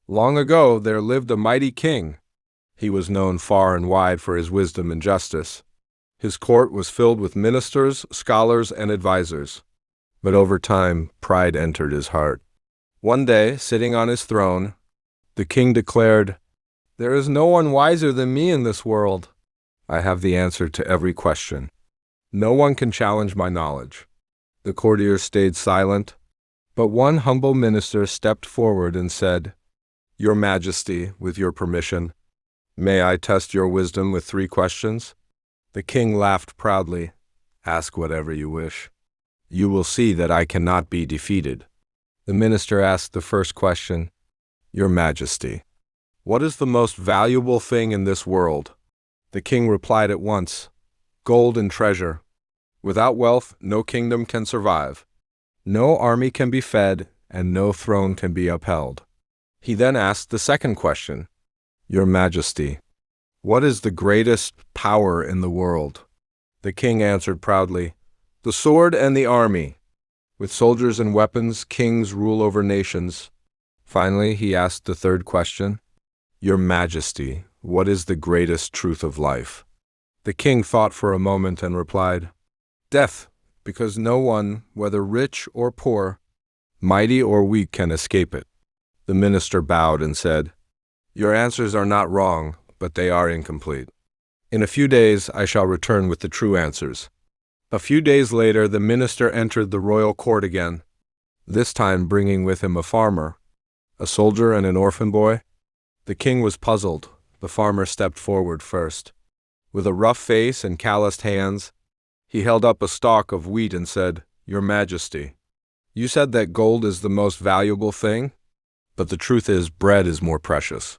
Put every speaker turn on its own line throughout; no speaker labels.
Long ago there lived a mighty king. He was known far and wide for his wisdom and justice. His court was filled with ministers, scholars, and advisors. But over time, pride entered his heart. One day, sitting on his throne, the king declared, "There is no one wiser than me in this world. I have the answer to every question. No one can challenge my knowledge." The courtiers stayed silent, but one humble minister stepped forward and said, "Your Majesty, with your permission, may I test your wisdom with 3 questions?" The king laughed proudly. "Ask whatever you wish. You will see that I cannot be defeated." The minister asked the first question, "Your Majesty, what is the most valuable thing in this world?" The king replied at once, "Gold and treasure. Without wealth, no kingdom can survive. No army can be fed, and no throne can be upheld." He then asked the second question, "Your Majesty, what is the greatest power in the world?" The king answered proudly, "The sword and the army. With soldiers and weapons, kings rule over nations." Finally, he asked the third question, "Your Majesty, what is the greatest truth of life?" The king thought for a moment and replied, "Death, because no one, whether rich or poor, mighty or weak, can escape it." The minister bowed and said, "Your answers are not wrong, but they are incomplete. In a few days I shall return with the true answers." A few days later, the minister entered the royal court again, this time bringing with him a farmer, a soldier, and an orphan boy. The king was puzzled. The farmer stepped forward first. With a rough face and calloused hands, he held up a stalk of wheat and said, "Your Majesty, you said that gold is the most valuable thing, but the truth is bread is more precious.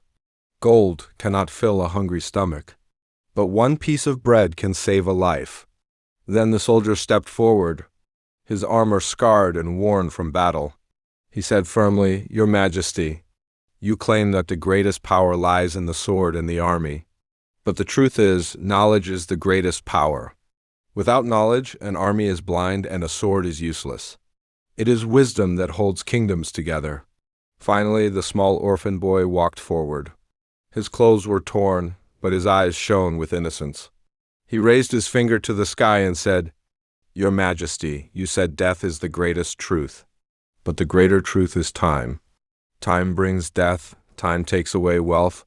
Gold cannot fill a hungry stomach, but one piece of bread can save a life." Then the soldier stepped forward, his armor scarred and worn from battle. He said firmly, "Your Majesty, you claim that the greatest power lies in the sword and the army, but the truth is, knowledge is the greatest power. Without knowledge, an army is blind and a sword is useless. It is wisdom that holds kingdoms together." Finally, the small orphan boy walked forward. His clothes were torn, but his eyes shone with innocence. He raised his finger to the sky and said, "Your Majesty, you said death is the greatest truth, but the greater truth is time. Time brings death, time takes away wealth,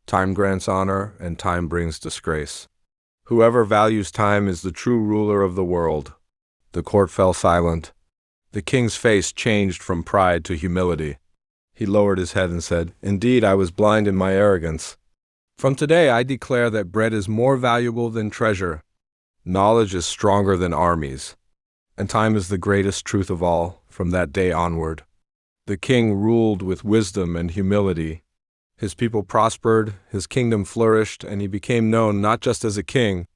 time grants honor, and time brings disgrace. Whoever values time is the true ruler of the world." The court fell silent. The king's face changed from pride to humility. He lowered his head and said, "Indeed, I was blind in my arrogance. From today I declare that bread is more valuable than treasure, knowledge is stronger than armies, and time is the greatest truth of all." From that day onward, the king ruled with wisdom and humility. His people prospered, his kingdom flourished, and he became known not just as a king,